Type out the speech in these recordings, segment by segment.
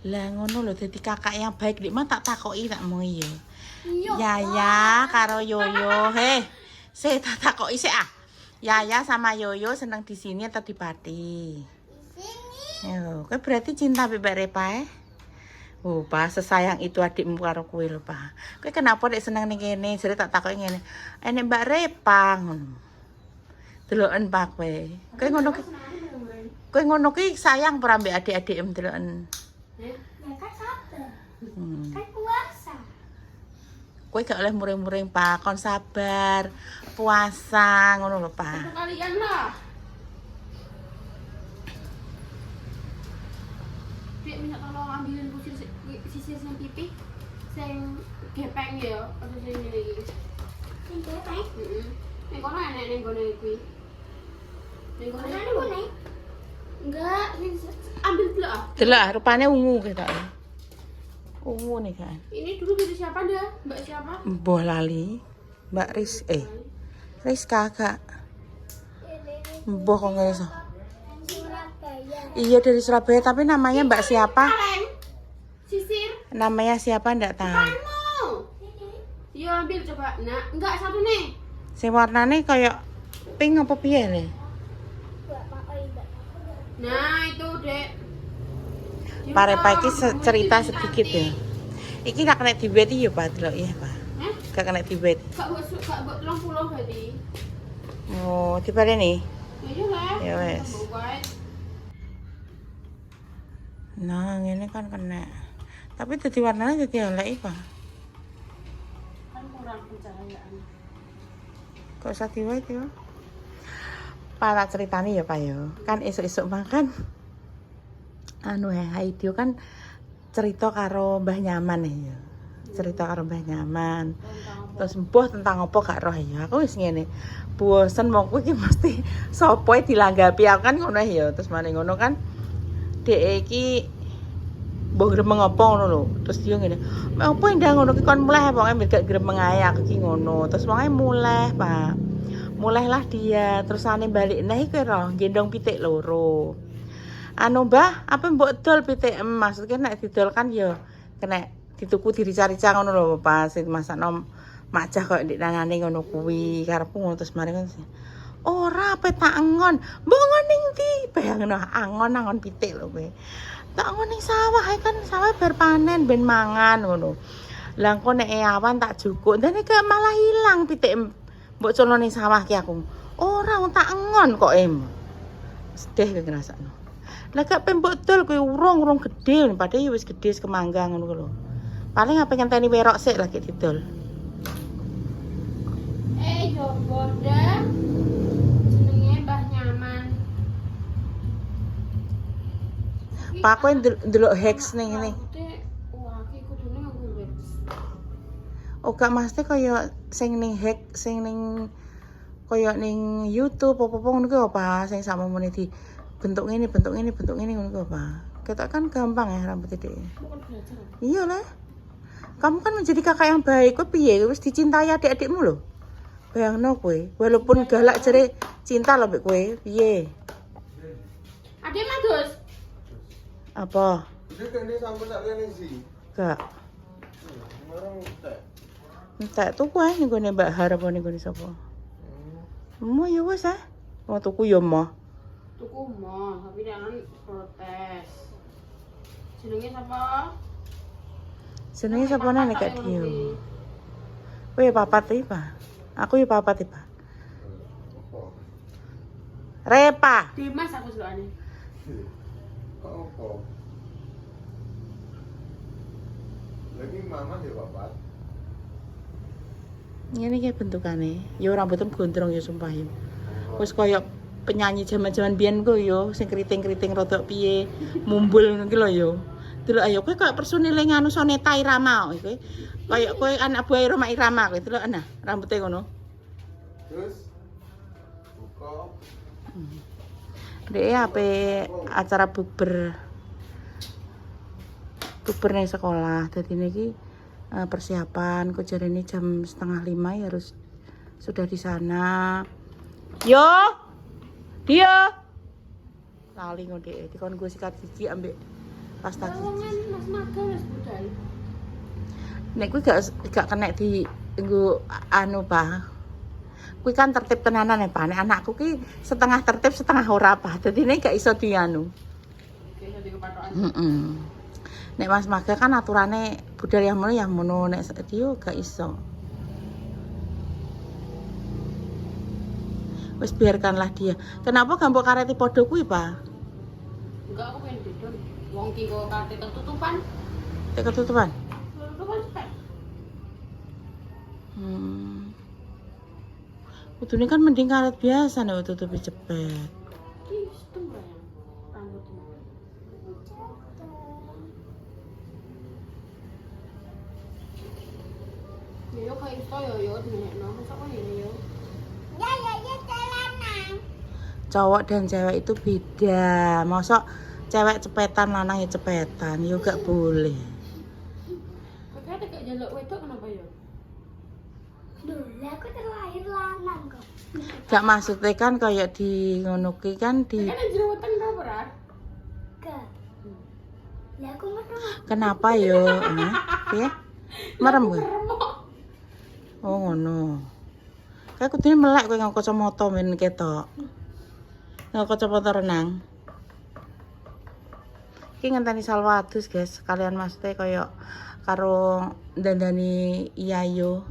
Lah ngono lho dadi kakak yang baik dik mah tak takoki tak mau iya. Iya. Yaya karo Yoyo. Tak takoki sik ah. Yaya sama Yoyo seneng di sini atau di Pati? Sini. Yo, kowe berarti cinta Mbak Repa Oh, Pa, sesayang itu adikmu karo kowe lho, Pa. Kowe kenapa nek seneng ning kene? Jare tak takoki ngene. Enek Mbak Repa ngono. Deloken Pa kowe. Kowe ngono ki sayang ora mbek adik-adikmu deloken. Ya kan sabar. Kan puasa. Kowe gak oleh muring-muring Pa, kon sabar. Puasa ngono lho, Pa. Kalian lah. Dia minta tolong ambilin sisir sing pipi sing gepeng ya, ada sing ngene iki. Sing gepeng? Heeh. Ning kono enek ning gone kuwi. Ning kono ngene. Enggak, ambil dulu ah. Delok ah, rupane ungu ketok. Ungu nih kan. Ini dulu dari siapa dah? Mbak siapa? Mbah lali. Mbak Ris kakak. Mbah kok nggak iso. Iya dari Surabaya tapi namanya Mbak siapa? Kaleng. Sisir. Namanya siapa ndak tahu. Kamu. Iya ambil coba. Nah, enggak satu nih. Sing warnane kayak pink apa piye nih? Nah, itu, Dek. Pak Repa iki cerita sedikit ya. Iki gak kena dibeti ya Pak delok ya Pak. Gak kena dibeti. Gak buat 30 berarti. Oh, dibale nih. Ya lah. Ya wes. Nah, ngene kan kena. Tapi dadi warnanya dadi elek Pak. Kan kurang pencahayaan. Kok sati wae ya? Pak ceritani ya Pak ya. Kan esuk-esuk makan anu Haidio kan cerita karo Mbah Nyaman ya. Cerita karo Mbah Nyaman. Terus mbah tentang apa gak roh ya. Aku wis ngene. Bosen mong kuwi mesti sapa dilanggapi aku kan ngono ya. Terus mari ngono kan dhek iki mbah gremeng apa ngono lho. Terus dia ngene. Apa ndang ngono ki kon mulai pokoke gak gremeng ae aku ki ngono. Terus pokoke mulai, Pak. Mulailah dia, terus ane balik neh kowe ro gendong pitik loro. Anu Mbah, apa mbok dol pitik maksudnya nek didol kan ya kena dituku dicari-cari ngono lho pas masakno macah kok ndik nangane ngono kuwi karepku ngono terus mari kan ora apa tak angon mbok ning ndi bayangno angon pitik lho kowe tak angon ning sawah kan sawah bar panen ben mangan ngono lah engko nek awan tak jukuk ndene ke malah hilang pitik mbok cono ning sawah ki aku ora tak angon kok sedih kowe ngrasakno lah gak pembok dol kuwi urung gede padahal ya wis gede sekemangga ngono lho. Paling apa ngenteni werok sik lagi didol. Yo boda. Jenenge Mbah Nyaman. Pak kowe ndelok Hex ning ngene. Wah, iki kudune nganggo Hex. Oh gak mesti kaya sing ning Hex sing ning kaya ning YouTube apa-apa ngono ki apa sing sama mene di bentuk ini ngono ku apa? Kita kan gampang ya rambut itu. Iya lah. Kamu kan menjadi kakak yang baik. Kowe piye? Wis dicintai adik-adikmu lho. Bayangno kowe, walaupun galak jere cinta lho mbek kowe. Piye? Adik mah, Gus. Apa? Dia kan ini sampai tak lihat sih. Gak. Orang tak. Entek tuku ae ning gone Mbak Har apa ning gone sapa? Mo ya wis ah. Wong tuku ya mah. Tuku mah, tapi jangan protes. Jenenge siapa? Senenge sapa nang nek dia. Kowe ya papat iki, Pak. Aku ya papat iki, Pak. Repa. Dimas aku selokane. Apa? Lagi mama dia bapak. Ngene iki bentukane. Ya rambutmu gondrong ya sumpah ya. Wis koyo penyanyi zaman-zaman biyen ku yo sing kriting-kriting rodok piye mumbul ngono ki lho yo. Delok ayo kowe koyo personile nganu Soneta Irama kowe. Kayak kowe anak buah Roma Irama kowe delok ana rambute ngono. Terus buka. Dek ape acara bukber ning sekolah. Dadi niki persiapan kok jarene jam 4:30 ya harus sudah di sana. Yo. Dia lali ngono dek dikon gue sikat gigi ambek pas tak Lowongan Mas magang wis budal. nek kuwi gak kena di nggo anu Pak. Kuwi kan tertib tenanan ya Pak. Nek anakku ki setengah tertib setengah ora Pak. Dadi nek gak iso dianu. Oke, jadi kepatokan. Heeh. Nek Mas Maga kan aturane budal yang mono nek dia gak iso. Wis biarkanlah dia. Kenapa gak mbok kareti padha kuwi, Pak? Enggak, aku pengen didon. Wong ki kok kate ketutupan. Tek ketutupan. Ketutupan cepet. Kudune kan mending karet biasa nek tutupi cepet. Ih, setem ya. Rambutnya. Yo kayak itu yo dinekno. Masa kok ngene yo. Cowok dan cewek itu beda. Mosok cewek cepetan lanang ya cepetan, yo gak boleh. Kakak gak jaluk wedok kenapa yo? Dulu aku terlahir lanang kok. Gak maksudnya kan kayak di ngono ki kan di Kan jerawatan kau berat. Ke. Lah aku merem. kenapa yo? Piye? Merem kowe? Remuk. Oh ngono. Kayak kudune melek kowe nganggo kacamata men ketok. Nganggo kacamata renang. Iki ngenteni salwadus, guys. Kalian maksudnya kayak karo dandani Yayo.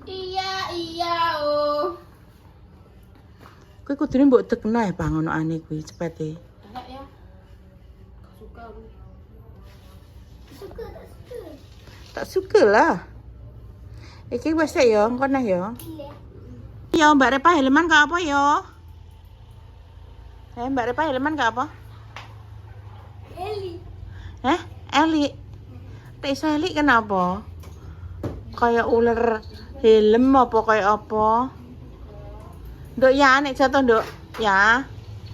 Iya, oh. Kowe kudune mbok dekno ya Bang ngono ane kuwi cepete. Enggak ya. Gak suka aku. Suka tak suka. Tak suka lah. Iki wis ya, engko nah ya. Iya. Ya Mbak Repa helman ka apa ya? Mbak Repa helman ka apa? Eli. Eli. Tak iso Eli kenapa? Kayak ular helm apa kayak apa? Nduk ya, nek jatuh nduk. Ya.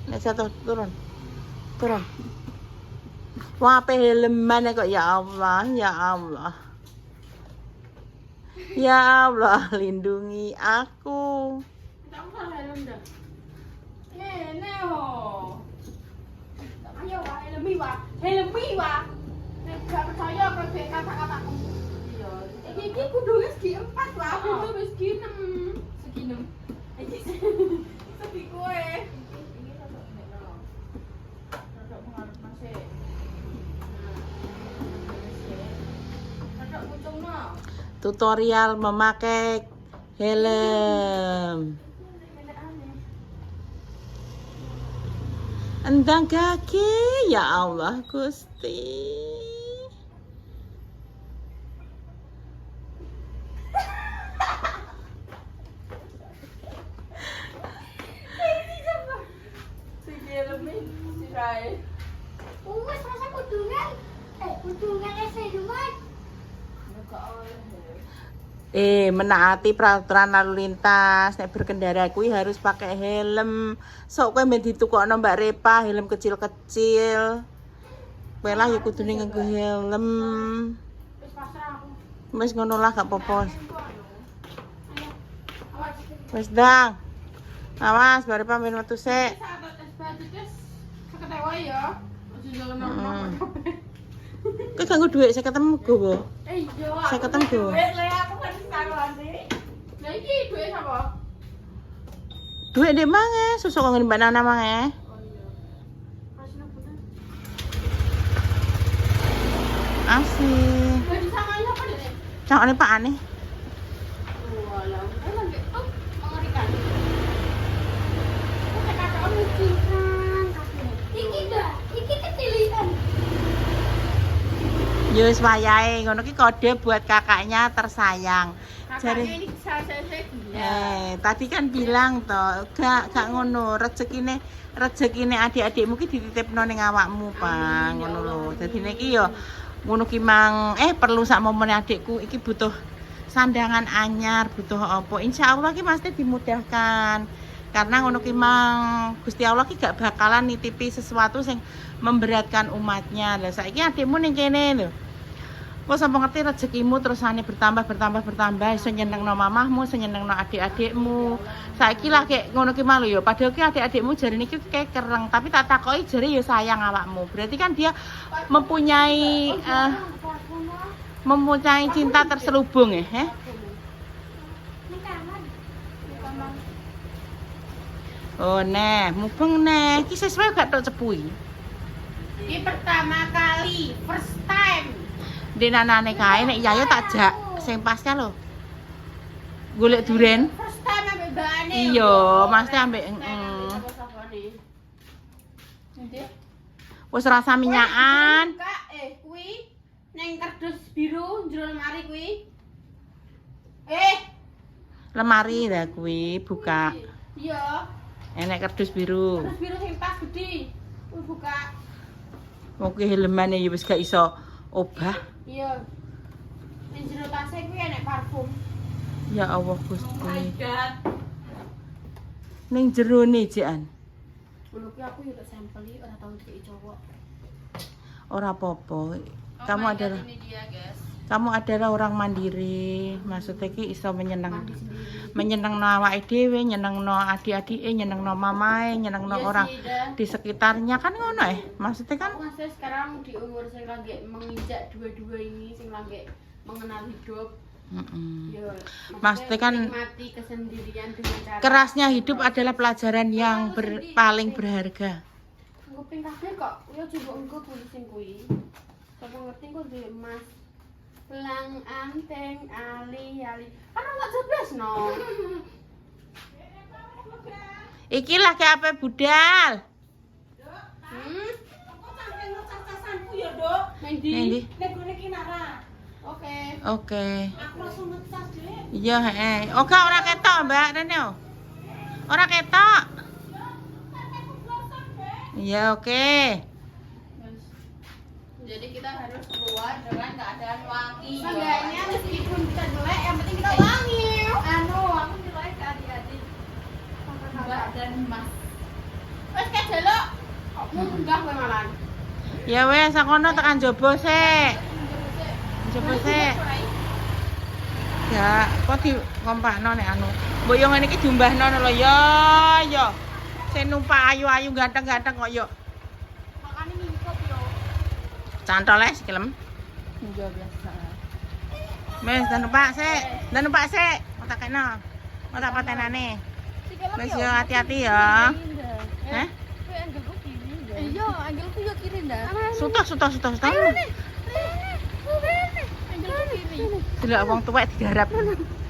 Nek jatuh turun. Turun. Wah, apa helman kok ya Allah, ya Allah. Ya Allah, lindungi aku. Kamu salah helm dah. Nene ho. Ayo wah helmi wah. Nek gak percaya kok kata-kataku. Iya. Iki kudu segi 4 wah, kudu segi 6. Segi 6. Iki segi kowe. Ini rada nekno. Rada pengaruh masih. Rada muncungno. Tutorial memakai helm. Endang kaki, ya Allah Gusti. Segi helmi sirai. Wes masa kudungan. Kudungan rumah. Menaati peraturan lalu lintas. Nek berkendara kuwi harus pakai helm. Sok kowe men ditukokno Mbak Repa helm kecil-kecil. Kowe lah ya kudune nganggo helm. Wis pasrah aku. Wis ngono lah gak apa-apa. Ayo. Awas. Wis dang. Awas Mbak Repa men metu sik. Saat tes baju tes ketewa ya. Ojo jalan Kowe gak nggo dhuwit 50 gowo. iya. Saya ketemu. Duit le aku kan sekarang sih. Lah iki duit apa? Dhuwit ndek mange, susuk kok ngene Mbak Nana mange. Oh iya. Masih bener. Asih. Duit sama apa deh? Cangkane Pak Ane. Walah, emang gak tuh mengerikan. Kok kata kamu cikan Iki dah. Iki kecilian. Ya wis wayahe ngono ki kode buat kakaknya tersayang. Kakaknya Jare ini saya dia. tadi kan bilang toh, gak ngono, rezekine adik-adikmu ki dititipno ning awakmu, Pak. Ngono lho. Dadi niki yo ngono ki mang perlu sak momen adikku iki butuh sandangan anyar, butuh apa. Insyaallah ki pasti dimudahkan. Karena ngono ki mang Gusti Allah ki gak bakalan nitipi sesuatu sing memberatkan umatnya. Lah saiki adikmu ning kene lho. Wes apa ngerti rezekimu terusane bertambah iso nyenengno mamahmu, iso nyenengno adik-adikmu. Saiki lah kayak ngono ki malu ya, padahal ki adik-adikmu jare niki kayak kereng, tapi tak takoki jare ya sayang awakmu. Berarti kan dia mempunyai mempunyai cinta terselubung ya, Ini kamar. Oh neh, mubeng neh, ki sesuai gak tok cepui. Ini pertama kali, first time. Di nanane kae nek Yayo tak jak sing pasnya lho. Golek duren. First time ambek mbakane. Iya, mesti ambek wis rasa minyakan. Kak, kuwi neng kardus biru jero lemari kuwi. Lemari lah kuwi buka. Iya, Enek kardus biru. kardus biru sing pas gede. Kuwi buka. Oke helmane ya wis gak iso obah. Iya. Ning jero tasnya kuwi enek parfum. Ya Allah Oh my Gusti. god. Ning jero ne jekan. Ngono kuwi aku yo tak sampeli ora tau dikeki cowok. Ora apa-apa. Kamu adalah orang mandiri. Maksudnya ki iso menyenengno awake dhewe, nyenengno adik-adike, nyenengno mamae, nyenengno Iya orang sih, dah. di sekitarnya kan ngono maksudnya kan Aku masih sekarang di umur sing lagi menginjak dua-dua ini sing lagi mengenal hidup. Ya, Maksudnya kan menikmati kesendirian dengan cara kerasnya hidup adalah pelajaran yang paling berharga. kuping kabeh kok. Ya coba engko tulisin kuwi. Sapa ngerti kok duwe emas. Lang anteng ali-ali. Kan enggak jeblas no. Iki lah kayak apa budal? Nang Nang ndi? ndi? Oke. Oke. Aku langsung ngecas deh. Iya, Oke, ora ketok, Mbak Rene. Ora ketok. Iya, oke. Jadi kita harus keluar dengan keadaan wangi. Seenggaknya meskipun kita jelek, yang penting kita wangi. Aku jelek ke adik-adik. Mbak dan Mas. Wes kayak jelek. Kok munggah kowe malan. Ya wes, sakono tekan jobo sik. Jobo sik. Ya, kok di kompakno nek anu. Mbok yo ngene iki diumbahno lho ya, ya. Sing numpak ayu-ayu ganteng-ganteng kok yo. Makane ngikut yo. Cantole sikilem. Iya biasa. Wes, dan numpak sik. Mau tak kena. Mau tak patenane. Wes yo hati-hati ya. Hah? Iya, angelku yo kiri ndak. Sutoh. Angelku kiri. Delok wong tuwek digarap.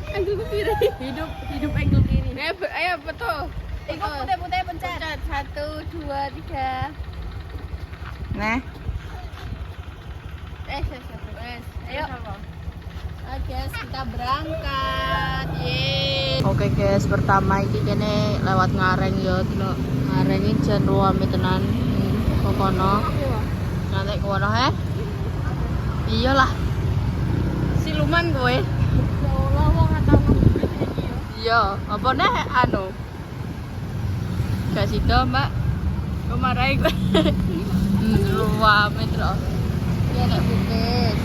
Angelku kiri. Hidup angle kiri. Ayo betul. Ikut putih-putih pencet. 1 2 3. Nah, Ayo. Oke, kita berangkat. Yeay. oke guys, pertama iki kene lewat Ngareng ya, delok Ngareng iki jan ruame tenan. Kokono. Nanti kono he. Iyalah. Siluman kowe. Ya Allah, wong ora tau ngombe iki yo. Iya, apa neh anu? Gak sida, Mbak. Kok marahi kowe? Ruame terus. Ya nek bukit.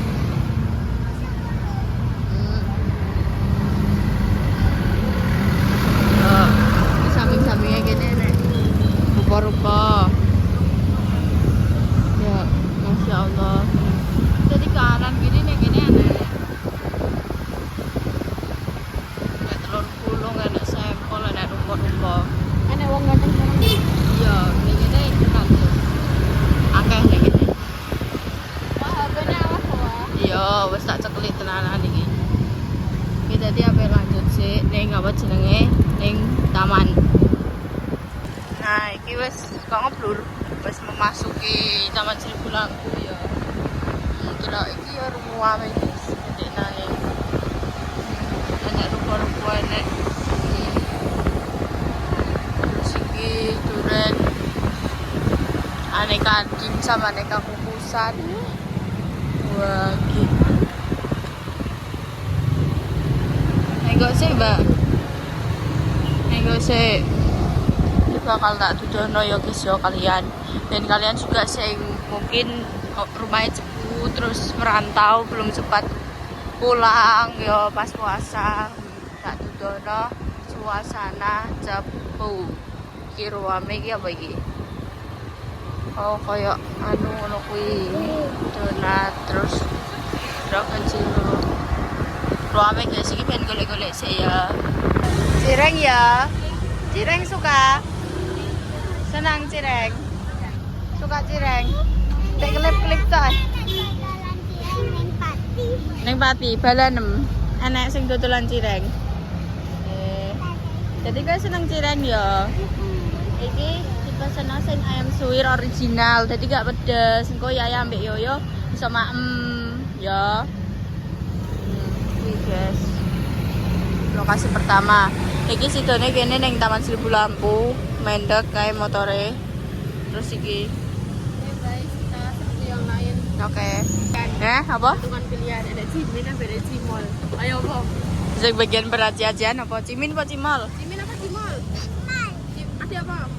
Samping-sampingnya gini nek rupa-rupa. Ya, Masya Allah. Jadi kanan gini nek gini aneh. Nek telur gulung, nek sampel, nek rupa-rupa. Enek wong ganteng sareng. Iya, nek gini enak tuh. Akeh nek gini. Wah, HP-ne awas wae. Iya, wis tak ceklik tenanan iki. Iki dadi ape lanjut sik ning apa jenenge ning taman. Nah, iki wis kok ngeblur, wis memasuki Taman Seribu Lampu ya. Kira iki ya ruame iki ndekane. Enek rupa-rupa enek. Siki duren. Aneka dimsum, aneka kukusan. Wah, gitu. Enggak sih, Mbak. Enggak sih. Ini bakal tak dudono ya guys ya kalian. Dan kalian juga sing mungkin rumahnya cepu terus merantau belum sempat pulang yo pas puasa tak tudono suasana Cepu iki ruame iki apa iki oh koyo anu ngono kuwi donat terus drop kecil ruame guys iki pengen golek-golek sih ya cireng ya cireng suka senang cireng suka cireng tek klip-klip toh Neng Pati, balanem. Enek sing dodolan cireng. Jadi kan seneng cireng ya. Iki dipeseno sing ayam suwir original, jadi gak pedes. Engko ya ayam mbek yoyo bisa maem ya. Iki guys. Lokasi pertama. Iki sidone kene ning Taman Seribu Lampu, mendek kae motore. Terus iki. Guys, kita seperti yang lain. Oke. Apa? Dengan pilihan ada cimin apa ada cimol. Ayo apa? Sing bagian perajian apa? Cimin apa cimol? Cimin apa cimol? Ada apa?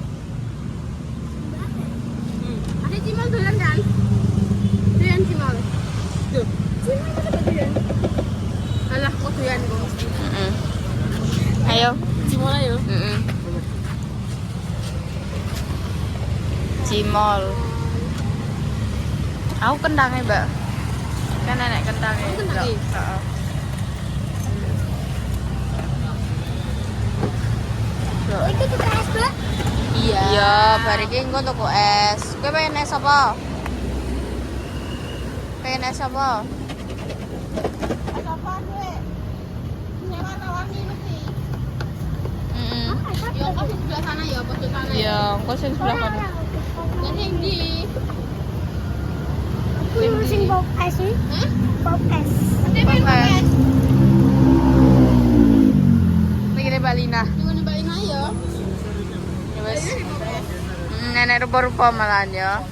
Ada cimol dolan kan? Doyan cimol. Duh, cimol apa doyan? Alah, kok doyan kok mesti. Ayo. Cimol ayo. Cimol. Aku kentangnya, Mbak. Kan enak kentangnya. Oh, kentangnya? Heeh. Itu juga es, Mbak. Iya, bar iki engko tuku es. Kowe pengen es apa? Pengen es apa? Es apa gue? Nyewa tawangi mesti. Yo, kok di sebelah sana ya, pojok sana ya. Iya, engko sing sebelah kan. Dan yang di Aku sing pop es sih. Hah? Pop es. Ada pengen es. es. Iki Balina. Jangan dibaling aja. Ya wes. Nenek rupa-rupa malahan ya.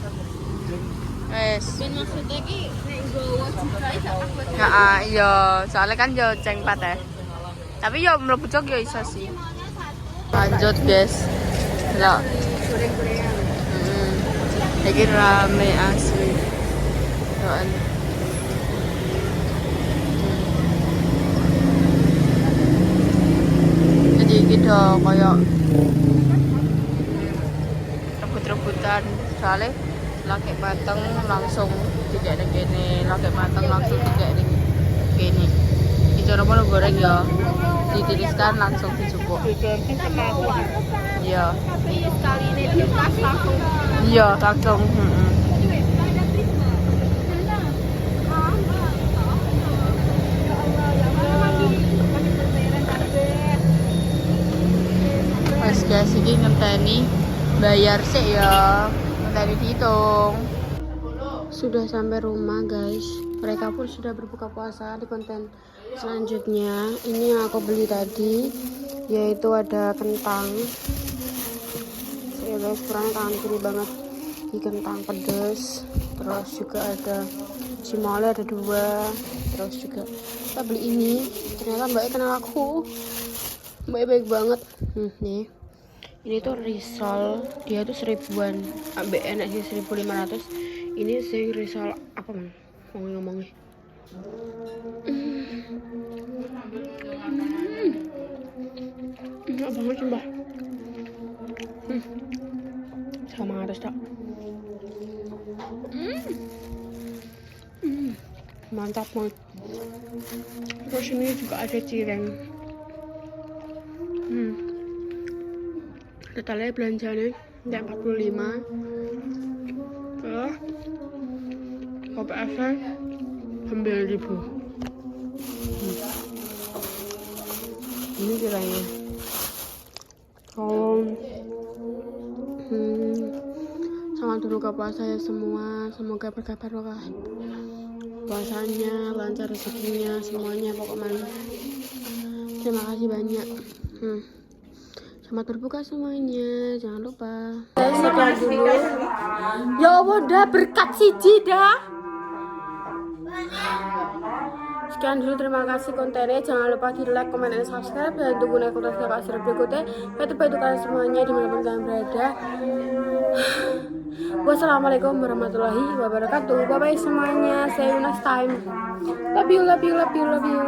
Wes. Ben maksudnya ki nek nggawa jubah gak takut. Heeh, iya, soalnya kan yo ceng pateh. Tapi yo mlebu jog yo iso sih. Lanjut, guys. Delok. Goreng-gorengan. Iki rame asli. Doan. Jadi gitu koyo rebut-rebutan soalnya laki mateng langsung tidak ada gini laki mateng langsung tidak ada gini itu nomor goreng ya ditiriskan langsung dijupuk iya Tapi sekali ini diulas langsung. iya langsung Mas guys ini ngenteni bayar sih ya ngenteni dihitung. Sudah sampai rumah guys. Mereka pun sudah berbuka puasa. Di konten selanjutnya ini yang aku beli tadi yaitu ada kentang. Saya guys kurangnya kangen kiri banget di kentang pedas. Terus juga ada cimol ada 2. Terus juga kita beli ini. Ternyata mbaknya kenal aku. Mbaknya baik banget. Nih. Ini tuh risol, dia tuh 1000-an. Ambek enak sih 1500. Ini sing risol apa man? Mau ngomongnya. Enak banget sumpah. Sama harus tak. Mantap banget. Terus ini juga ada cireng. Totalnya belanjanya udah 45. Terus OPS-nya 9.000. Ini kiranya. Selamat berbuka puasa ya semua. Semoga berkah barokah puasanya, lancar rezekinya, semuanya pokoknya. Terima kasih banyak. Selamat berbuka semuanya, jangan lupa. Sekian dulu. Ya Allah, dah berkat siji dah. Sekian dulu, terima kasih kontennya. Jangan lupa di like, comment, dan subscribe. Dan tunggu naik konten kakak seru berikutnya. Bye-bye kalian semuanya dimanapun kalian berada. Wassalamualaikum warahmatullahi wabarakatuh. Bye bye semuanya. See you next time. Love you, love you, love you, love you.